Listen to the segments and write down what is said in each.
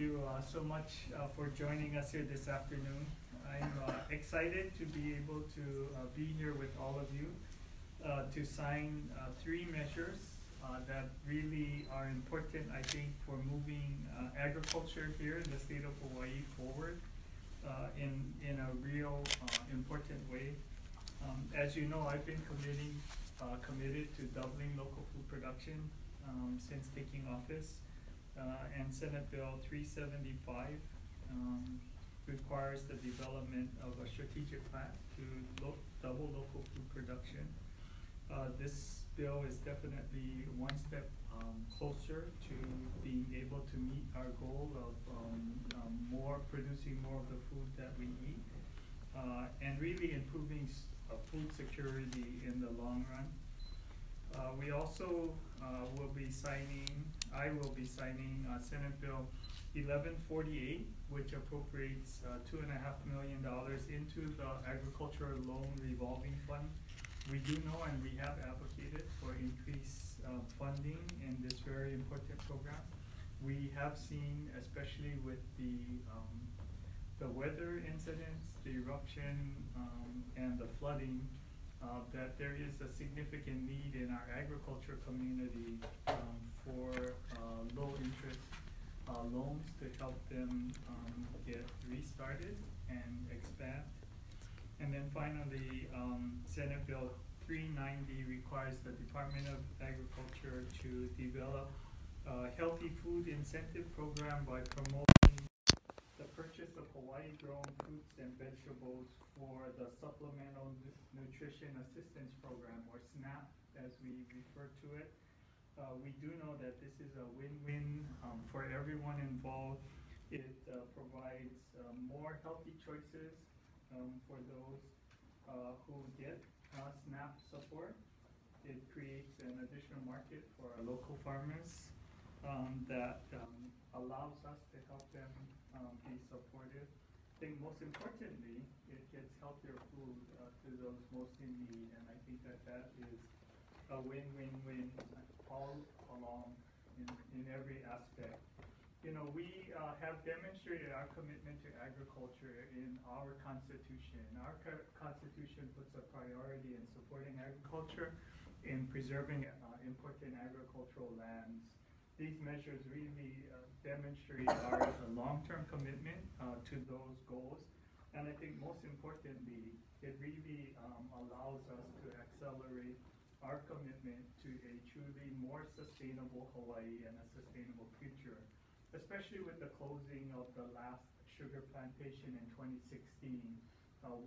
you so much for joining us here this afternoon. I'm excited to be able to be here with all of you to sign three measures that really are important, I think, for moving agriculture here in the state of Hawaii forward in a real important way. As you know, I've been committed to doubling local food production since taking office. And Senate Bill 375 requires the development of a strategic plan to double local food production. This bill is definitely one step closer to being able to meet our goal of producing more of the food that we eat, and really improving food security in the long run. We also I will be signing Senate Bill 1148, which appropriates $2.5 million into the agricultural loan revolving fund. We do know and we have advocated for increased funding in this very important program. We have seen, especially with the weather incidents, the eruption, and the flooding, that there is a significant need in our agriculture community for low interest loans to help them get restarted and expand. And then finally, Senate Bill 390 requires the Department of Agriculture to develop a healthy food incentive program by promoting the purchase of Hawaii-grown fruits and vegetables for the Supplemental Nutrition Assistance Program, or SNAP as we refer to it. We do know that this is a win-win for everyone involved. It provides more healthy choices for those who get SNAP support. It creates an additional market for our local farmers that allows us to help them be supported. I think most importantly, it gets healthier food to those most in need, and I think that is a win-win-win all along in every aspect. You know, we have demonstrated our commitment to agriculture in our Constitution. Our Constitution puts a priority in supporting agriculture, in preserving important agricultural lands. These measures really demonstrate our long-term commitment to those goals. And I think most importantly, it really allows us to accelerate our commitment to a truly more sustainable Hawaii and a sustainable future, especially with the closing of the last sugar plantation in 2016.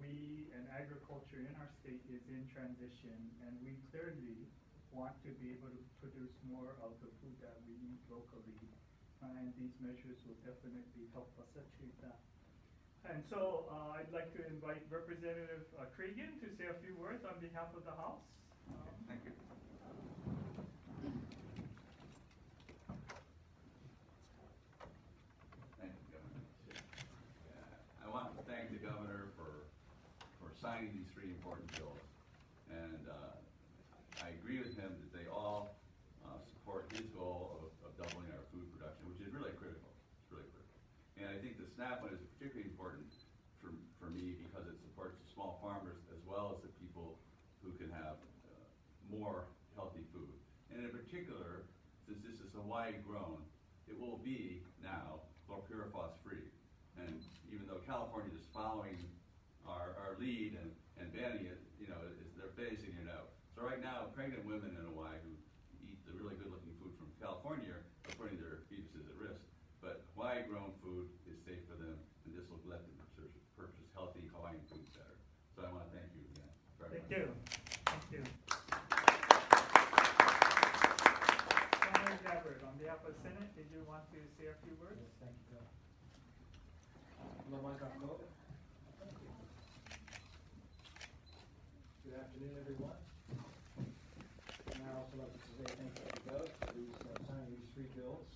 We and agriculture in our state is in transition, and we clearly want to be able to produce more of the food that we eat locally, and these measures will definitely help us achieve that. And so I'd like to invite Representative Cregan to say a few words on behalf of the House. Thank you. Thank you, Governor. I want to thank the Governor for signing these three important bills. And I agree with him that they all support his goal of doubling our food production, which is really critical. It's really critical. And I think the SNAP one is particularly important for me because it supports the small farmers as well as the people who can have more healthy food. And in particular, since this is Hawaii grown, it will be now chlorpyrifos free. And even though California is following our lead and banning it, you know, they're phasing it out. So right now, pregnant women in Hawaii who eat the really good-looking food from California are putting their fetuses at risk. But Hawaii-grown food is safe for them, and this will let them purchase healthy Hawaiian food better. So I want to thank you again. Thank you. Thank you. On behalf of the Senate, did you want to say a few words? Yes, thank you. Good afternoon, everyone. And I also like to say thank you to Doug for signing these three bills.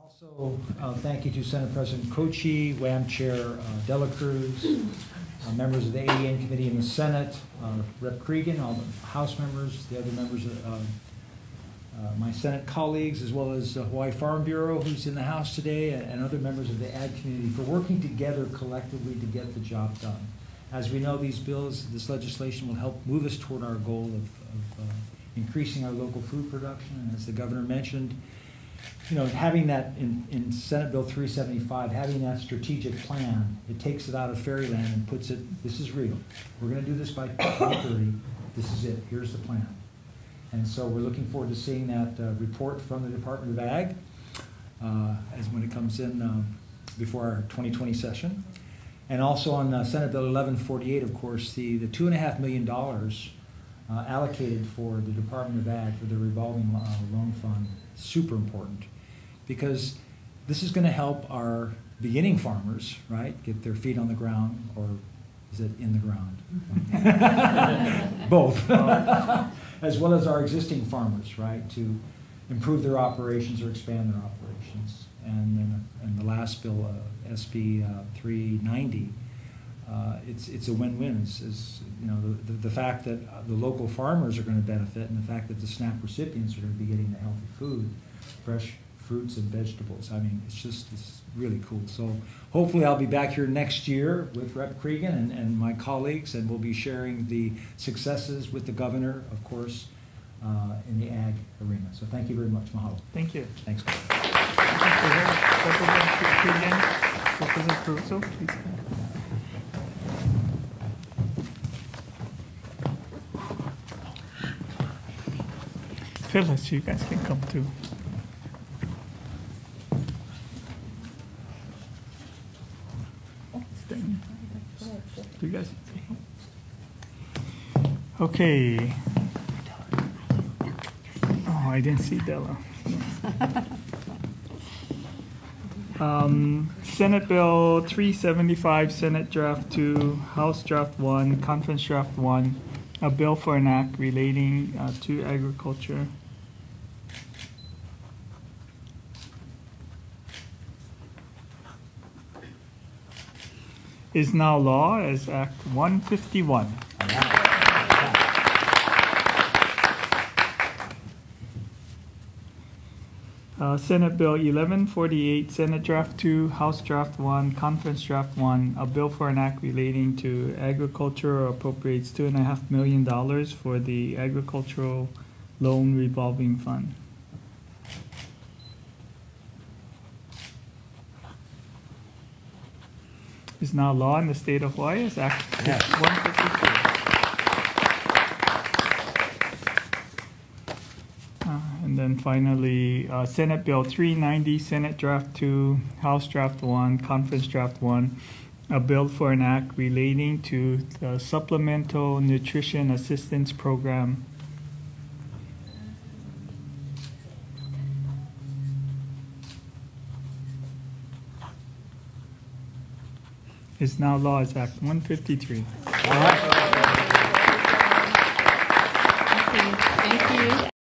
Also, thank you to Senate President Kochi, WAM Chair Dela Cruz, members of the AEN Committee in the Senate, Rep. Cregan, all the House members, the other members my Senate colleagues, as well as Hawaii Farm Bureau, who's in the House today, and other members of the ag community for working together collectively to get the job done. As we know, these bills, this legislation will help move us toward our goal of increasing our local food production. And as the governor mentioned, you know, having that in Senate Bill 375, having that strategic plan, it takes it out of fairyland and puts it, this is real. We're going to do this by 2030. This is it. Here's the plan. And so we're looking forward to seeing that report from the Department of Ag as when it comes in before our 2020 session. And also on Senate Bill 1148, of course, the $2.5 million allocated for the Department of Ag for the revolving loan fund, super important, because this is going to help our beginning farmers, right, get their feet on the ground, or is it in the ground? Both. As well as our existing farmers, right, to improve their operations or expand their operations. And then the last bill, SB390, it's a win-win. It's you know, the fact that the local farmers are going to benefit, and the fact that the SNAP recipients are going to be getting the healthy food, fresh fruits and vegetables. I mean, it's really cool. So hopefully I'll be back here next year with Rep. Cregan and my colleagues, and we'll be sharing the successes with the governor, of course, in the ag arena. So thank you very much. Mahalo. Thank you. Thanks. Representative Caruso, please. Phyllis, you guys can come too. You guys. Okay. Oh, I didn't see Della. Senate Bill 375, Senate Draft 2, House Draft 1, Conference Draft 1, a bill for an act relating to agriculture. Is now law as Act 151. Senate Bill 1148, Senate Draft 2, House Draft 1, Conference Draft 1, a bill for an act relating to agriculture appropriates $2.5 million for the Agricultural Loan Revolving Fund. Is now law in the state of Hawaii as Act 152. And then finally, Senate Bill 390, Senate Draft 2, House Draft 1, Conference Draft 1, a bill for an act relating to the Supplemental Nutrition Assistance Program. Is now law as Act 153.